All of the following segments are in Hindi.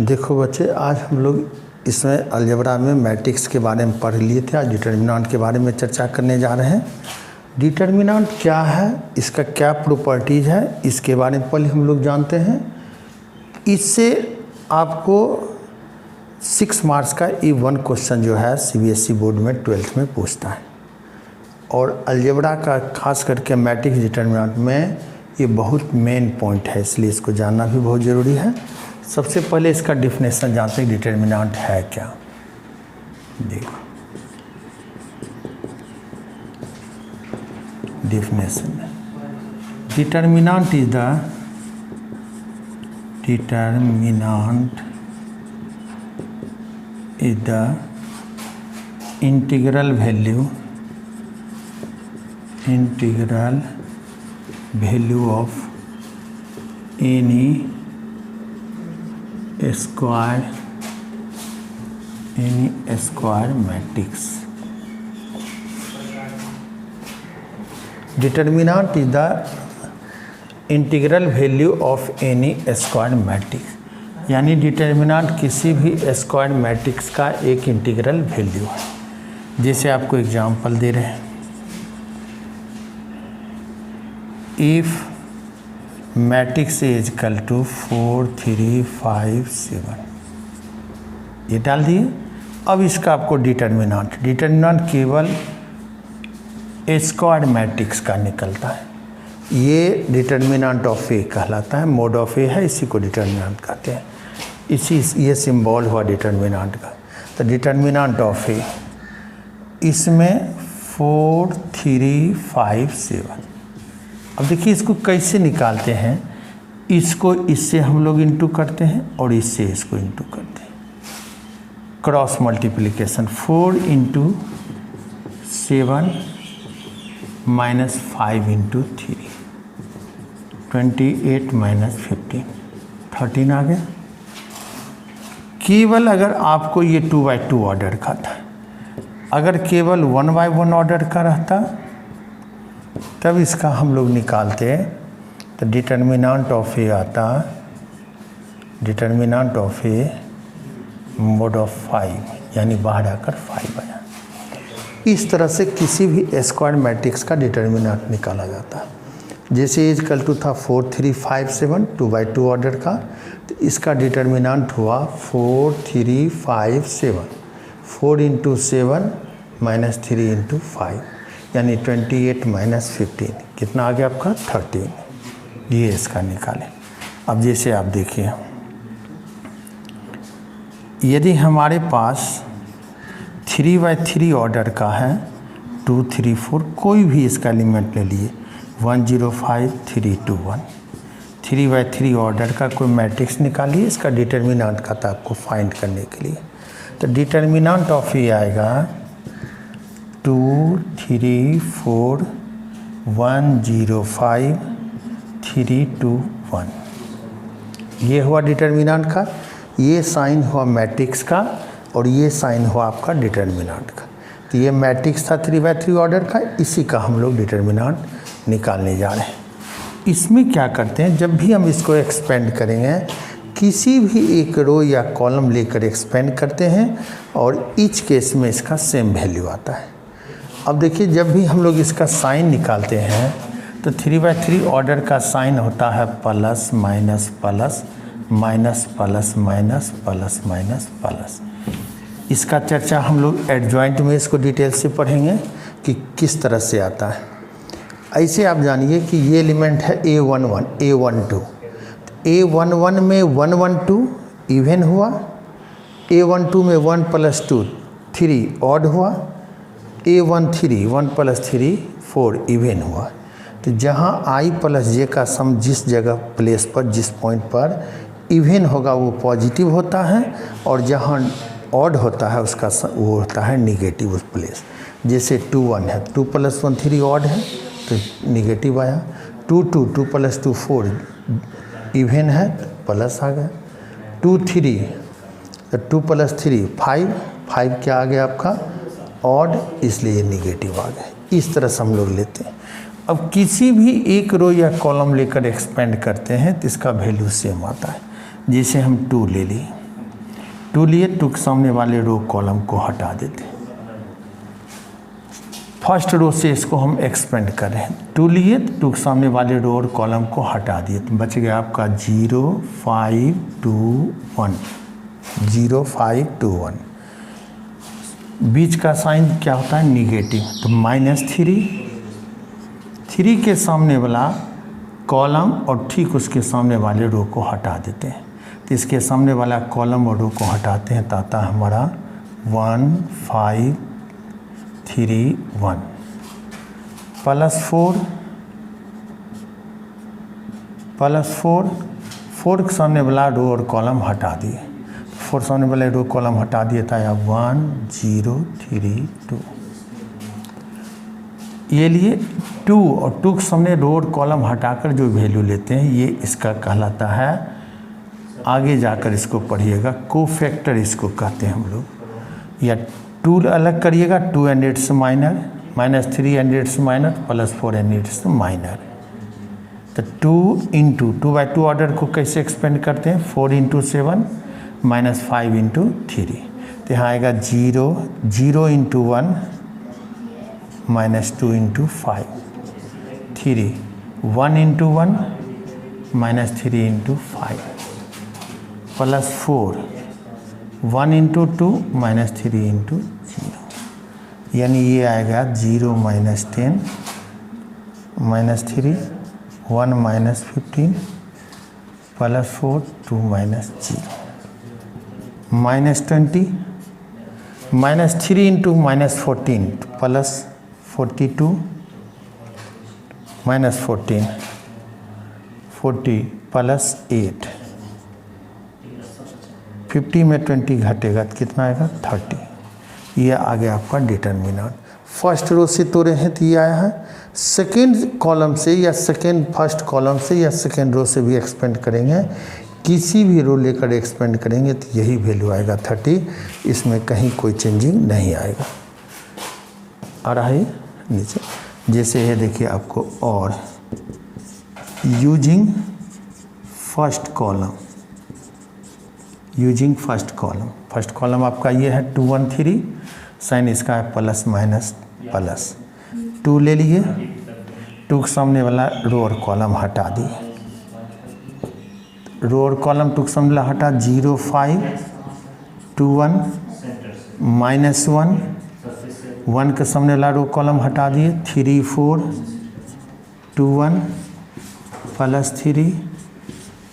देखो बच्चे, आज हम लोग इसमें अलजेब्रा में मैट्रिक्स के बारे में पढ़ लिए थे। आज डिटर्मिनेंट के बारे में चर्चा करने जा रहे हैं। डिटर्मिनेंट क्या है, इसका क्या प्रॉपर्टीज है, इसके बारे में पहले हम लोग जानते हैं। इससे आपको 6 मार्क्स का E1 क्वेश्चन जो है CBSE बोर्ड में 12th में पूछता है। और अलजेब्रा का खास करके मैट्रिक्स डिटर्मिनेंट में ये बहुत मेन पॉइंट है, इसलिए इसको जानना भी बहुत ज़रूरी है। सबसे पहले इसका डिफिनेशन जानते हैं, डिटर्मिनेंट है क्या। देखो definition, determinant is the integral value of N E square matrix. Determinant is the integral value of N E square matrix, यानी डिटर्मिनेंट किसी भी स्क्वायर मैट्रिक्स का एक इंटीग्रल वैल्यू है। जैसे आपको एग्जांपल दे रहे हैं, if matrix is equal to 4 3 5 7, ये डाल दिए। अब इसका आपको डिटर्मिनेंट केवल स्क्वायर मैट्रिक्स का निकलता है। ये डिटर्मिनेंट ऑफ ए कहलाता है, मोड ऑफ ए है, इसी को डिटर्मिनेंट कहते हैं। ये सिंबल हुआ डिटर्मिनेंट का। तो डिटर्मिनेंट ऑफ ए, इसमें 4 3 5 7। अब देखिए इसको कैसे निकालते हैं। इसको इससे हम लोग इंटू करते हैं और इससे इसको इंटू करते हैं। क्रॉस मल्टीप्लिकेशन, 4 × 7 - 5 × 3, 28 - 15, 13 आ गया। केवल अगर आपको ये 2/2 ऑर्डर का था, अगर केवल 1/1 ऑर्डर का रहता तब इसका हम लोग निकालते। तो डिटर्मिनेंट ऑफ ए आता, determinant of A mode of 5, यानी बाहर आकर 5 आया। इस तरह से किसी भी स्क्वायर मैट्रिक्स का डिटर्मिनेंट निकाला जाता है। जैसे इज इक्वल टू था 4 3 5 7, 2/2 ऑर्डर का, तो इसका डिटर्मिनेंट हुआ 4 3 5 7, 4 × 7 - 3 × 5, यानी 28 - 15, कितना आ गया आपका 13। ये इसका निकालें। अब जैसे आप देखिए, यदि हमारे पास 3/3 ऑर्डर का है, 2 3 4, कोई भी इसका एलिमेंट ले लिए, 1 0 5 3 2 1, 3/3 ऑर्डर का कोई मैट्रिक्स निकालिए इसका डिटर्मिनेंट का था आपको फाइंड करने के लिए। तो डिटर्मिनेंट ऑफ ये आएगा 2 3 4 1 0 5 3 2 1। ये हुआ डिटर्मिनेंट का, ये साइन हुआ मैट्रिक्स का, और ये साइन हुआ आपका डिटर्मिनेंट का। तो ये मैट्रिक्स था 3/3 ऑर्डर का, इसी का हम लोग डिटर्मिनेंट निकालने जा रहे हैं। इसमें क्या करते हैं, जब भी हम इसको एक्सपेंड करेंगे, किसी भी एक रो या कॉलम लेकर एक्सपेंड करते हैं और ईच केस में इसका सेम वैल्यू आता है। अब देखिए, जब भी हम लोग इसका साइन निकालते हैं तो 3/3 ऑर्डर का साइन होता है plus minus plus minus plus minus plus minus plus. इसका चर्चा हम लोग एडजॉइंट में इसको डिटेल से पढ़ेंगे कि किस तरह से आता है। ऐसे आप जानिए कि ये एलिमेंट है A11 A12, A11 में 1 1 2 इवन हुआ, A12 में 1 + 2 3 ऑड हुआ, A13 1 + 3 4 इवन हुआ। तो जहाँ I + J का सम जिस जगह प्लेस पर, जिस पॉइंट पर इवन होगा वो पॉजिटिव होता है, और जहाँ ऑड होता है उसका वो होता है निगेटिव उस प्लेस। जैसे 2 1 है, 2 + 1 3 ऑड है तो निगेटिव आया। 2 2 2 + 2 4 इवन है तो प्लस आ गया। 2 3 तो 2 + 3 5, 5 क्या आ गया आपका ऑड, इसलिए निगेटिव आ गया। इस तरह से हम लोग लेते हैं। अब किसी भी एक रो या कॉलम लेकर एक्सपेंड करते हैं तो इसका वैल्यू सेम आता है। जैसे हम 2 ले लिए, 2 लिए, 2 के सामने वाले रो कॉलम को हटा देते हैं। फर्स्ट रो से इसको हम एक्सपेंड कर रहे हैं। 2 लिए, 2 के सामने वाले रो और कॉलम को हटा दिए, तो बच गया आपका 0 5 2 1, 0 5 2 1। बीच का साइन क्या होता है? निगेटिव, तो -3 के सामने वाला कॉलम और ठीक उसके सामने वाले रो को हटा देते हैं। तो इसके सामने वाला कॉलम और रो को हटाते हैं तो आता है हमारा 1 5 3 1 +4 4 के सामने वाला रो और कॉलम हटा दिए, 4 सामने वाले रो कॉलम हटा दिए था, या 1 0 3 2। ये लिए 2 और 2 के सामने रो और कॉलम हटाकर जो वैल्यू लेते हैं ये इसका कहलाता है, आगे जाकर इसको पढ़िएगा, कोफैक्टर इसको कहते हैं हम लोग। या 2 अलग करिएगा, 2 and it's minor, -3 and it's minor, +4 and it's minor. तो 2 × 2/2 ऑर्डर को कैसे एक्सपेंड करते हैं? 4 × 7 -5 × 3। तो यहाँ आएगा 0 0 × 1 -2 × 5 3 1 × 1 -3 × 5 +4 1 × 2 -3 × 0, यानी ये आएगा 0 -10 -3 1 -15 +4 2 -0 -20 -3 × -14 +42 -14 40 +8, 50 में 20 घटेगा तो कितना आएगा? 30। ये आ गया आपका डिटर्मिनेंट। फर्स्ट रो से तोड़े हैं तो ये आया है। सेकेंड कॉलम से या फर्स्ट कॉलम से या सेकेंड रो से भी एक्सपेंड करेंगे, किसी भी रो लेकर एक्सपेंड करेंगे तो यही वैल्यू आएगा 30, इसमें कहीं कोई चेंजिंग नहीं आएगा। आ रहा है नीचे, जैसे है देखिए आपको, और यूजिंग फर्स्ट कॉलम आपका ये है 2 1 3, साइन इसका है +-2 ले लिए, 2 के सामने वाला रो और कॉलम हटा दिए, रो और कॉलम 2 के सामने वाला हटा, 0 5 2 1 -1 1 के सामने वाला रो कॉलम हटा दिए, 3 4 2 1 +3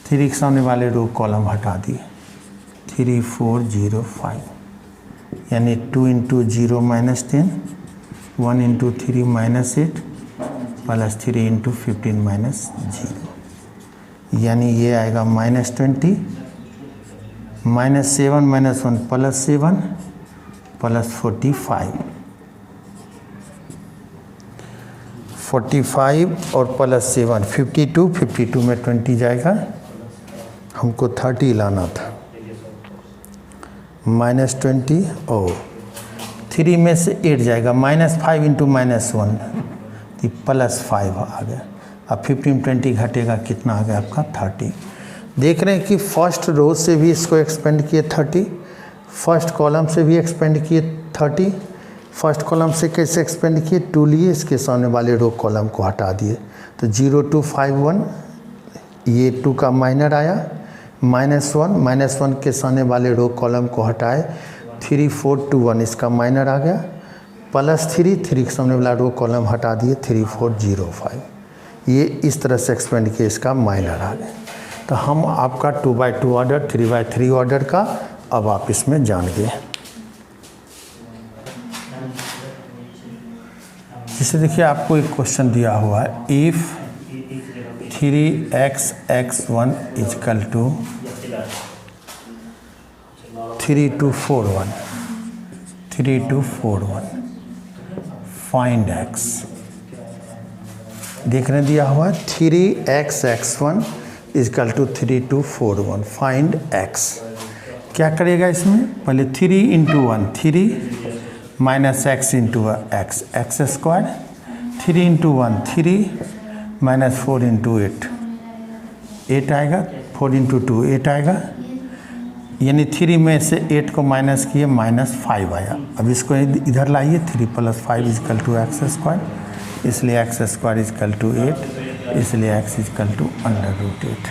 3 के सामने वाले रो कॉलम हटा दिए, 3 4 0 5, यानी 2 × 0 -10 1 × 3 -8 +3 × 15 -0, यानी ये आएगा -20 -7 -1 +7 +45 और +7 52 में 20 जाएगा, हमको 30 लाना था, -20 और 3 में से 8 जाएगा, -5 × -1 +5 आ गया। अब 15 20 घटेगा, कितना आ गया आपका? 30। देख रहे हैं कि फर्स्ट रो से भी इसको एक्सपेंड किए 30, फर्स्ट कॉलम से भी एक्सपेंड किए 30। फर्स्ट कॉलम से कैसे एक्सपेंड किए? 2 लिए, इसके सामने वाले रो कॉलम को हटा दिए, तो 0 2 5 1, ये 2 का माइनर आया, -1 के सामने वाले रो कॉलम को हटाए, 3 4 2 1 इसका माइनर आ गया, +3 के सामने वाला रो कॉलम हटा दिए, 3 4 0 5, ये इस तरह से एक्सपेंड किए, इसका माइनर आ गया। तो हम आपका 2/2 ऑर्डर 3/3 ऑर्डर का अब आप इसमें जान गए। जैसे देखिए आपको एक क्वेश्चन दिया हुआ है, if 3x x1 = 3241 find x। देख रहे दिया हुआ 3x x1 = 3241 फाइंड x। क्या करेगा इसमें? पहले 3 × 1 3 -x × x x², 3 × 1 3 -4 × 8 8 आएगा, 4 × 2 8 आएगा, यानी 3 में से 8 को माइनस किए -5 आया। अब इसको इधर लाइए, 3 + 5 = x², इसलिए x² = 8, इसलिए x = √8।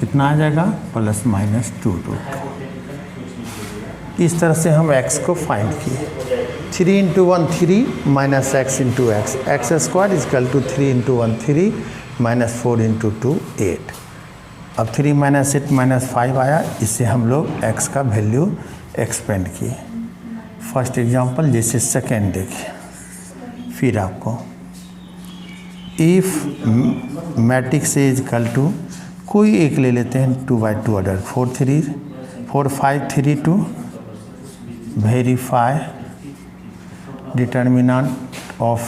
कितना आ जाएगा? ±2√2। इस तरह से हम x को फाइंड किए। 3 × 1 3 - x × x, x² = 3 × 1 3 -4 × 2 8। अब 3 - 8 -5 आया, इससे हम लोग x का वैल्यू एक्सपेंड किए। फर्स्ट एग्जांपल जैसे सेकेंड देखिए। फिर आपको if matrix is equal to, कोई एक ले लेते हैं 2×2 order, 4 5 3 2, verify determinant of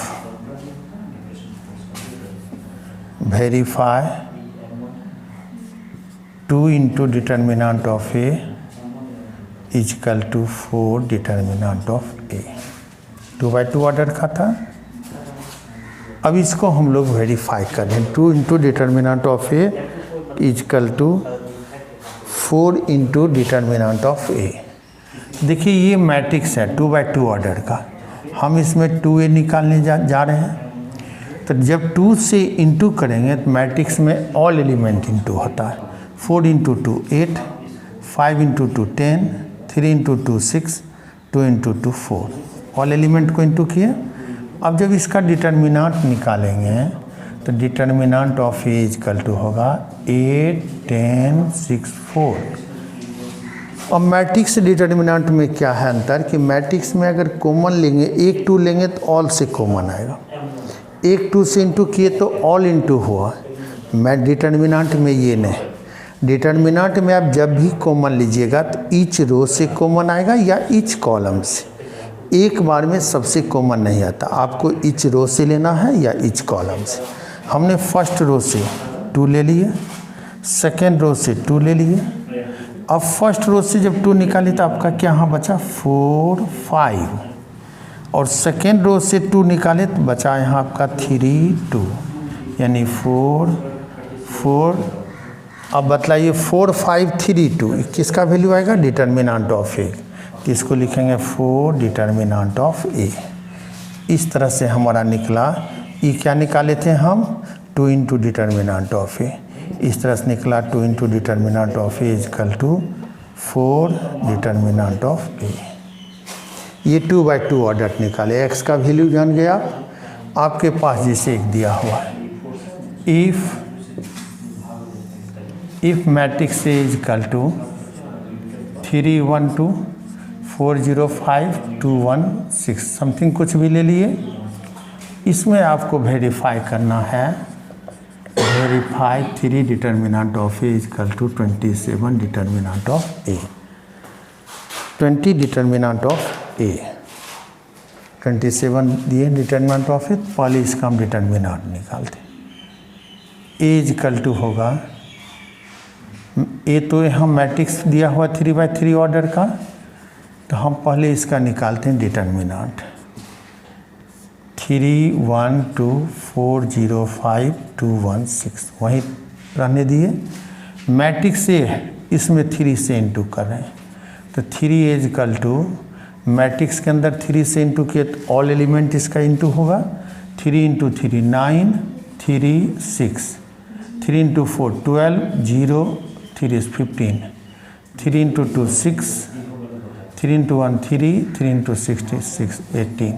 verify 2 × determinant of A = 4 determinant of A। 2×2 order का था। अब इसको हम लोग वेरीफाई कर रहे हैं। 2 × determinant of A = 4 × determinant of A। देखिए ये मैट्रिक्स है 2×2 ऑर्डर का, हम इसमें 2A निकालने जा रहे हैं। तो जब 2 से इंटू करेंगे तो मैट्रिक्स में ऑल एलिमेंट इंटू होता है। 4 × 2 8, 5 × 2 10, 3 × 2 6, 2 × 2 4, ऑल एलिमेंट को इंटू किए। अब जब इसका डिटर्मिनेंट निकालेंगे तो डिटर्मिनेंट ऑफ A = होगा 8 10 6 4। अब मैट्रिक्स डिटर्मिनेंट में क्या है अंतर कि मैट्रिक्स में अगर कॉमन लेंगे, 1 2 लेंगे तो ऑल से कॉमन आएगा, 1 2 से इंटू किए तो ऑल इंटू हुआ। मैं डिटर्मिनेंट में ये नहीं, डिटर्मिनेंट में आप जब भी कॉमन लीजिएगा तो ईच रो से कॉमन आएगा या ईच कॉलम से, एक बार में सबसे कॉमन नहीं आता। आपको ईच रो से लेना है या ईच कॉलम से। हमने फर्स्ट रो से 2 ले लिए, सेकेंड रो से 2 ले लिए। अब फर्स्ट रो से जब 2 निकाली तो आपका क्या यहाँ बचा 4 5, और सेकेंड रो से 2 निकाले तो बचा यहाँ आपका 3 2, यानी 4 4। अब बतलाइए 4 5 3 2 किसका वैल्यू आएगा? Determinant of A। तो इसको लिखेंगे 4 डिटर्मिनेंट ऑफ A। इस तरह से हमारा निकला। ये क्या निकाले थे हम? 2 × डिटर्मिनेंट ऑफ A। इस तरह से निकला 2 × determinant of A = 4 determinant of A। ये 2×2 ऑर्डर निकाले। x का वैल्यू जान गए आप। आपके पास जैसे एक दिया हुआ है, if matrix is equal to 3 1 2 4 0 5 2 1 6 something कुछ भी ले लिए। इसमें आपको वेरीफाई करना है, verify 3 determinant of A = 27 determinant of A। 20 determinant of A, 27 दिए डिटर्मिनेंट ऑफ A। पहले इसका हम डिटर्मिनेंट निकालते। A = होगा, A तो हम मैट्रिक्स दिया हुआ 3×3 ऑर्डर का, तो हम पहले इसका निकालते हैं डिटर्मिनेंट। 3 1 2 4 0 5 2 1 6 वहीं रहने दिए। मैट्रिक्स से इसमें 3 से इंटू कर रहे हैं, तो 3 = मैट्रिक्स के अंदर 3 से इंटू किए तो ऑल एलिमेंट इसका इंटू होगा। 3 × 3 9 3 6, 3 × 4 12 0 3 is 15, 3 × 2 6, 3 × 1 3, 3 × 6 18।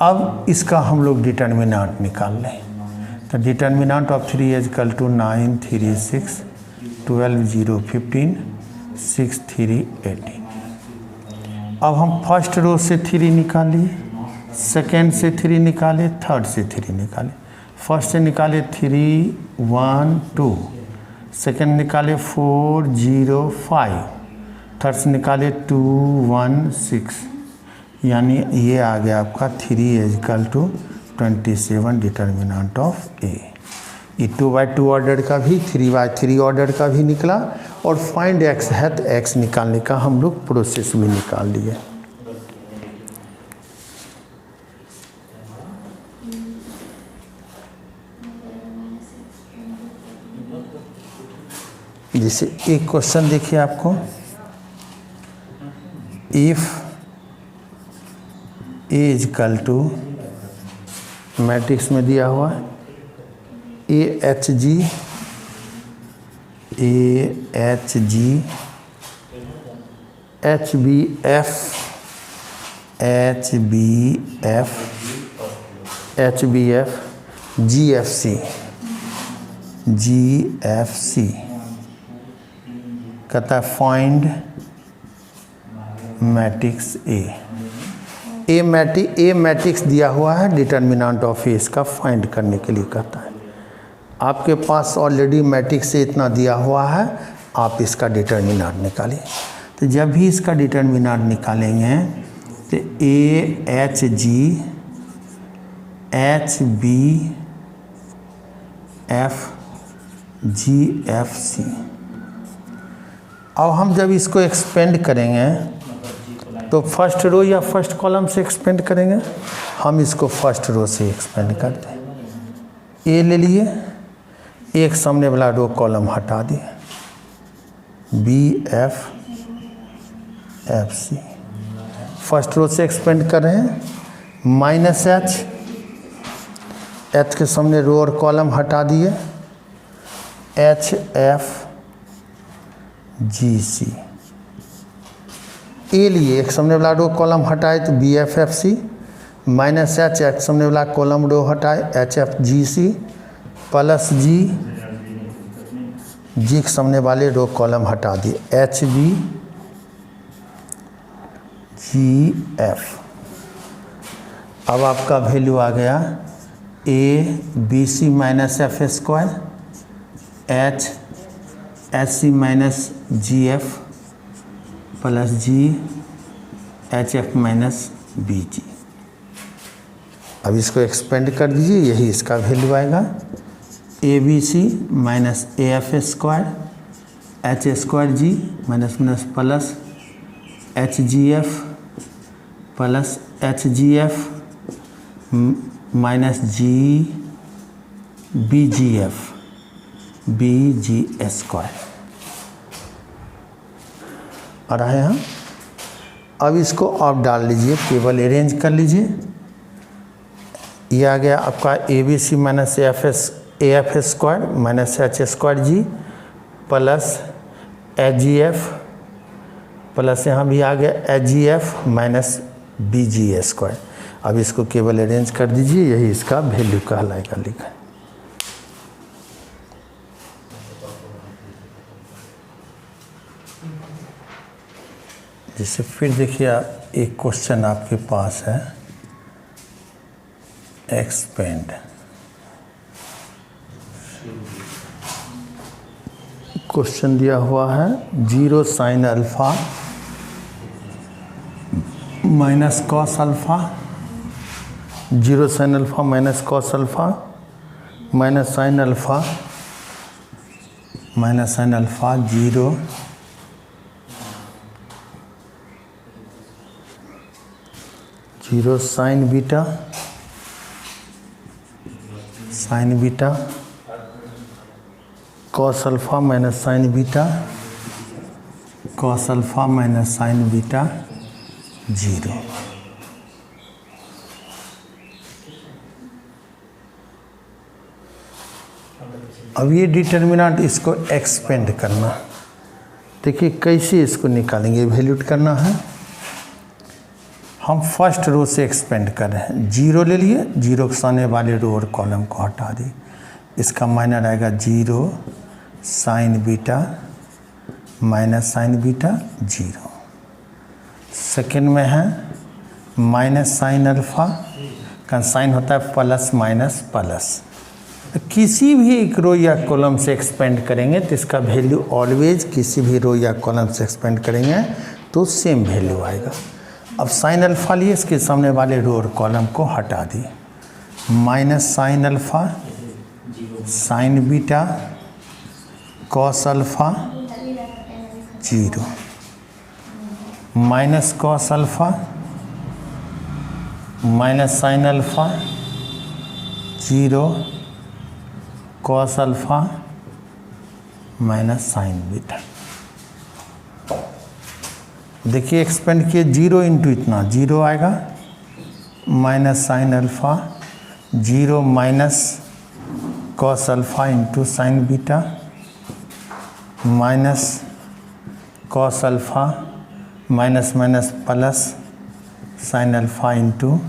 अब इसका हम लोग डिटर्मिनेंट निकाल लें। तो डिटर्मिनेंट ऑफ 3 = 9 3 6 12 0 15 6 3 18। अब हम फर्स्ट रो से 3 निकालिए, सेकेंड से 3 निकाले, थर्ड से 3 निकाले। फर्स्ट से निकाले 3 1 2, सेकेंड निकाले 4 0 5, थर्ड से निकाले 2 1 6, यानी ये आ गया आपका 3 = 27 डिटर्मिनेंट ऑफ A। ये 2×2 ऑर्डर का भी 3×3 ऑर्डर का भी निकला। और फाइंड x है तो x निकालने का हम लोग प्रोसेस भी निकाल लिए। जैसे एक क्वेश्चन देखिए आपको, if A is equal to matrix में दिया हुआ A H G H B F G F C कहता है फाइंड मैट्रिक्स ए मैट्रिक्स दिया हुआ है, डिटर्मिनेंट ऑफ ए इसका फाइंड करने के लिए कहता है। आपके पास ऑलरेडी मैट्रिक्स से इतना दिया हुआ है, आप इसका डिटर्मिनेंट निकालिए। तो जब भी इसका डिटर्मिनेंट निकालेंगे तो A H G H B F G F C. अब हम जब इसको एक्सपेंड करेंगे तो फर्स्ट रो या फर्स्ट कॉलम से एक्सपेंड करेंगे। हम इसको फर्स्ट रो से एक्सपेंड करते हैं। ए ले लिए, एक सामने वाला रो कॉलम हटा दिए, B F C. First row से एक्सपेंड कर रहे हैं, माइनस एच के सामने रो और कॉलम हटा दिए, एच एफ जी सी। ए लिए एक सामने वाला रो कॉलम हटाए तो B F C, minus H एक सामने वाला कॉलम रो हटाए H F G C, plus G के सामने वाले रो कॉलम हटा दिए एच बी जी एफ। अब आपका वैल्यू आ गया A B C minus F square H C minus G F plus G H F minus B G. अब इसको एक्सपेंड कर दीजिए, यही इसका वैल्यू आएगा A B C minus A F square H square G minus minus plus H G F plus H G F minus G B G square आ रहा है। हम अब इसको आप डाल लीजिए, टेबल अरेंज कर लीजिए। ये आ गया आपका A B C minus A F square minus H square G plus H G F plus यहाँ भी आ गया H G F minus B G square. अब इसको केवल अरेंज कर दीजिए, यही इसका वैल्यू कहलाएगा लिखा। जैसे फिर देखिए एक क्वेश्चन आपके पास है, एक्सपेंड। क्वेश्चन दिया हुआ है 0 sine alpha minus cos alpha, 0 sine alpha minus cos alpha minus sine alpha 0 sign beta cos alpha minus sign beta cos alpha minus sign beta 0। अब ये डिटर्मिनेंट इसको एक्सपेंड करना, देखिए कैसे इसको निकालेंगे, वैल्यूट करना है। हम फर्स्ट रो से एक्सपेंड कर रहे हैं, 0 ले लिए, 0 के सामने वाले रो और कॉलम को हटा दी। इसका माइनर आएगा 0 sign beta minus sign beta 0। Second में है माइनस साइन अल्फा का साइन होता है प्लस माइनस प्लस। किसी भी एक रो या कॉलम से एक्सपेंड करेंगे तो इसका वैल्यू ऑलवेज, किसी भी रो या कॉलम से एक्सपेंड करेंगे तो सेम वैल्यू आएगा। अब साइन अल्फा लिए, इसके सामने वाले रो और कॉलम को हटा दिए, minus sine alpha sign beta cos alpha 0 minus cos alpha minus sine alpha 0 cos alpha minus sign beta. देखिए एक्सपेंड किए 0 इंटू इतना 0 आएगा, minus sine alpha, 0 minus cos alpha into sine beta, minus cos alpha minus minus plus sine alpha into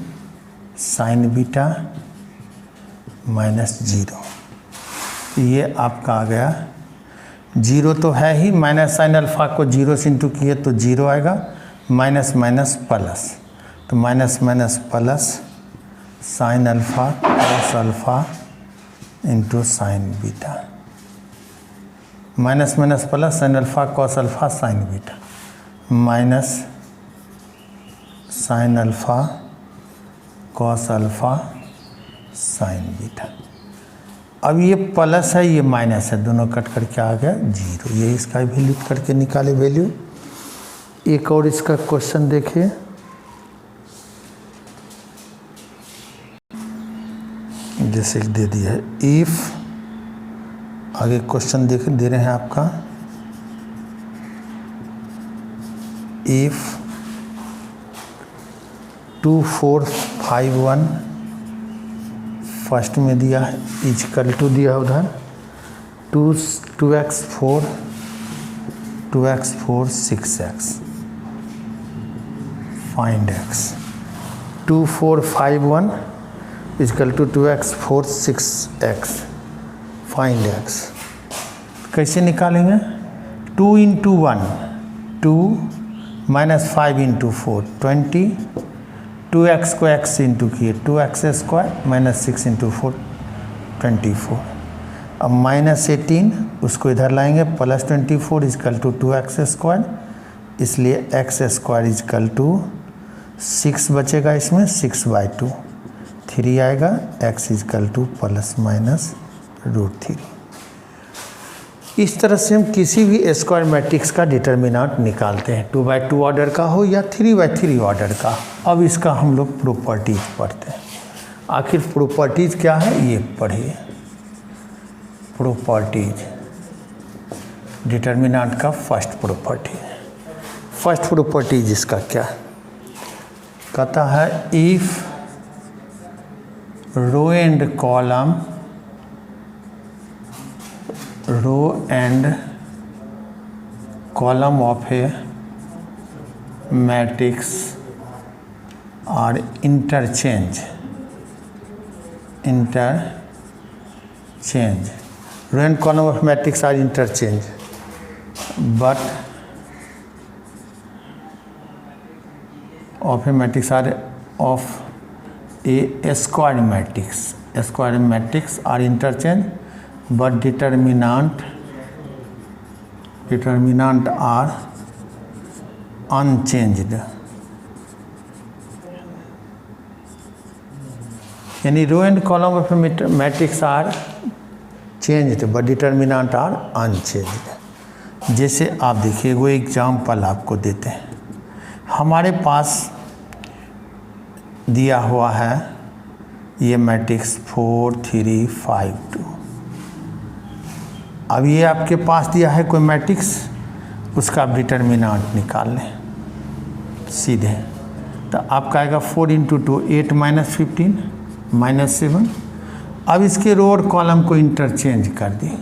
sine beta minus 0। ये आपका आ गया, 0 तो है ही, माइनस साइन अल्फ़ा को 0 से इंटू किए तो 0 आएगा, माइनस माइनस प्लस, तो minus minus plus sine alpha cos alpha into sine beta, minus minus plus sine alpha cos alpha sine beta, minus sine alpha cos alpha sine beta. अब ये प्लस है ये माइनस है, दोनों कट करके आ गया 0। ये इसका वैल्यू करके निकाले वैल्यू। एक और इसका क्वेश्चन देखिए, जैसे दे दिया है, इफ़, आगे क्वेश्चन दे रहे हैं आपका, इफ़ 2451 फर्स्ट में दिया है, इजकल टू दिया उधर 2x4 6x, find x। 2451 is equal to 2x4 6x, find x। कैसे निकालेंगे? 2 इंटू 1 2 माइनस 5 इंटू 4 20, 2x को x इंटू किए 2x² माइनस 6 इंटू 4 24। अब माइनस 18 उसको इधर लाएंगे, प्लस 24 इजकल टू 2x², इसलिए x² इजकल टू 6 बचेगा, इसमें 6/2 3 आएगा, x is equal to plus minus √3। इस तरह से हम किसी भी स्क्वायर मैट्रिक्स का डिटर्मिनेंट निकालते हैं, 2/2 ऑर्डर का हो या 3/3 ऑर्डर का। अब इसका हम लोग प्रॉपर्टीज पढ़ते हैं। आखिर प्रॉपर्टीज क्या है ये पढ़िए। प्रॉपर्टीज, डिटर्मिनेंट का फर्स्ट प्रॉपर्टीज इसका क्या कहता है? If row and column of a matrix are interchange, row and column of matrix are interchange, but of a matrix are of a square matrix are interchange, but determinant are unchanged। यानी row and column of matrix are changed but determinant are unchanged. जैसे आप देखिए वो एग्जाम्पल आपको देते हैं। हमारे पास दिया हुआ है ये मैट्रिक्स 4 3 5 2। अब ये आपके पास दिया है कोई मैट्रिक्स, उसका आप डिटर्मिनेंट निकाल लें सीधे। तो आपका आएगा 4 इंटू 2 8 माइनस 15 माइनस 7। अब इसके रो और कॉलम को इंटरचेंज कर दिए,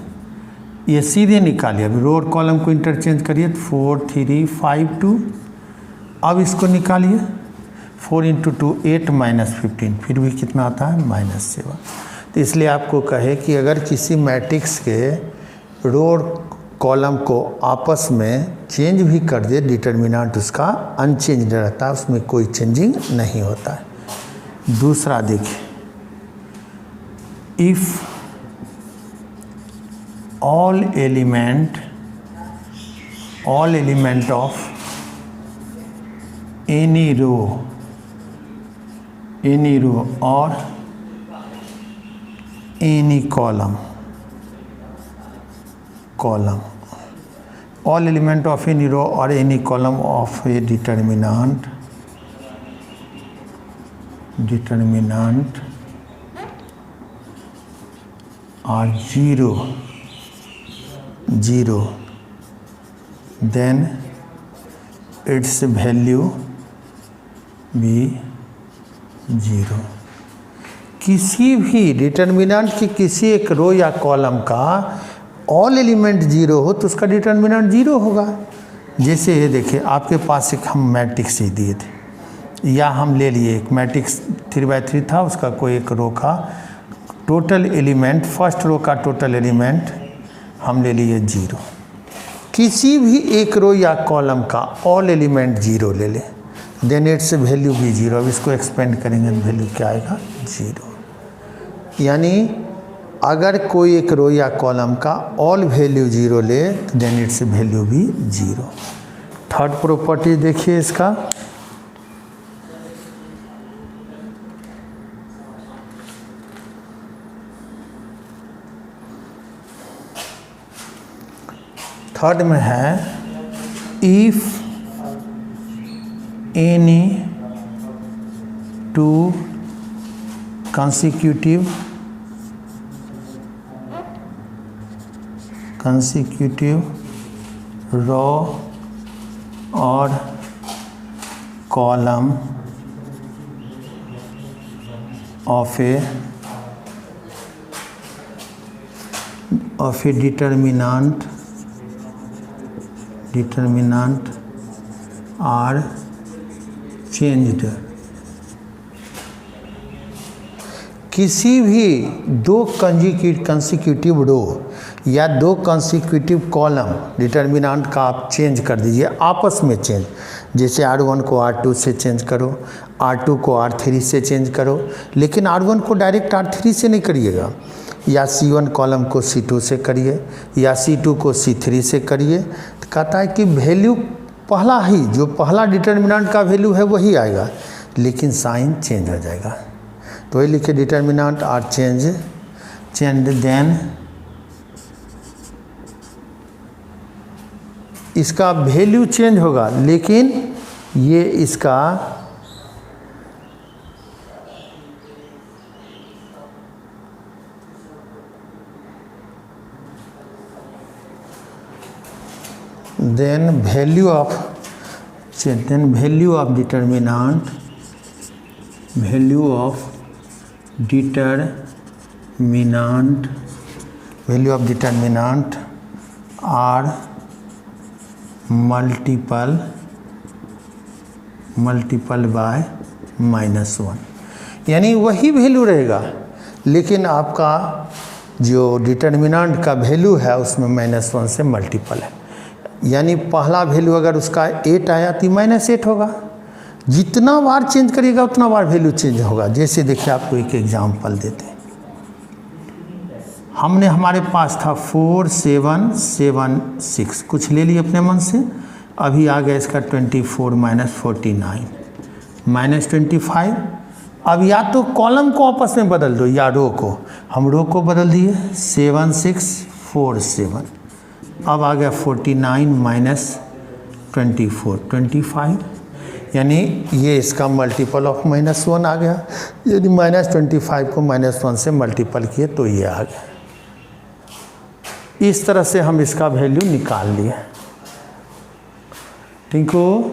ये सीधे निकालिए। अब रो और कॉलम को इंटरचेंज करिए, 4 3 5 2। अब इसको निकालिए, 4 इंटू 2 8 माइनस 15, फिर भी कितना आता है -7। तो इसलिए आपको कहे कि अगर किसी मैट्रिक्स के रो और कॉलम को आपस में चेंज भी कर दे, डिटर्मिनेंट उसका अनचेंज रहता है, उसमें कोई चेंजिंग नहीं होता है। दूसरा देखिए, if all element of any row or any column all element of any row or any column of a determinant are 0 0, then its value be 0। किसी भी डिटर्मिनेंट की किसी एक रो या कॉलम का ऑल एलिमेंट 0 हो तो उसका डिटर्मिनेंट 0 होगा। जैसे ये देखिए, आपके पास एक हम मैट्रिक्स ही दिए थे, या हम ले लिए एक मैट्रिक्स 3x3 था, उसका कोई एक रो का टोटल एलिमेंट, फर्स्ट रो का टोटल एलिमेंट हम ले लिए 0। किसी भी एक रो या कॉलम का ऑल एलिमेंट 0 ले लें, देन इट्स वैल्यू भी 0। अब इसको एक्सपेंड करेंगे, वैल्यू क्या आएगा? 0। यानी अगर कोई एक रो या कॉलम का ऑल वैल्यू 0 ले, देन इट्स वैल्यू भी 0। थर्ड प्रॉपर्टी देखिए इसका, थर्ड में है if any two consecutive row or column of a determinant are changed। किसी भी दो कंसिक्यूटिव रो या दो कंसिक्यूटिव कॉलम डिटर्मिनेंट का आप चेंज कर दीजिए, आपस में चेंज। जैसे R1 को R2 से चेंज करो, R2 को R3 से चेंज करो, लेकिन R1 को डायरेक्ट R3 से नहीं करिएगा, या C1 कॉलम को C2 से करिए, या C2 को C3 से करिए। तो कहता है कि वैल्यू पहला ही, जो पहला डिटर्मिनेंट का वैल्यू है वही आएगा, लेकिन साइन चेंज हो जाएगा। तो ये लिखे डिटर्मिनेंट आर चेंज देन इसका वैल्यू चेंज होगा, लेकिन ये इसका then value of determinant are multiple by -1। यानी वही वैल्यू रहेगा, लेकिन आपका जो डिटर्मिनेंट का वैल्यू है उसमें -1 से मल्टीपल है। यानी पहला वैल्यू अगर उसका 8 आया तो -8 होगा। जितना बार चेंज करिएगा उतना बार वैल्यू चेंज होगा। जैसे देखिए, आपको एक एग्जांपल देते हैं। हमारे पास था 4 7 7 6, कुछ ले लिए अपने मन से। अभी आ गया इसका 24 - 49 -25। अब या तो कॉलम को आपस में बदल दो या रो को। हम रो को बदल दिए, 7 6 4 7। अब आ गया 49 - 24 25। यानी ये इसका मल्टीपल ऑफ -1 आ गया। यदि -25 को -1 से मल्टीपल किए तो ये आ गया। इस तरह से हम इसका वैल्यू निकाल लिए। टिंकू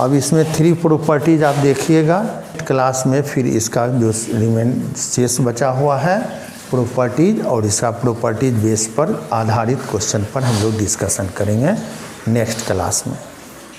अब इसमें 3 प्रॉपर्टीज आप देखिएगा क्लास में, फिर इसका जो शेष बचा हुआ है प्रॉपर्टीज, और इसका प्रॉपर्टीज बेस पर आधारित क्वेश्चन पर हम लोग डिस्कशन करेंगे नेक्स्ट क्लास में।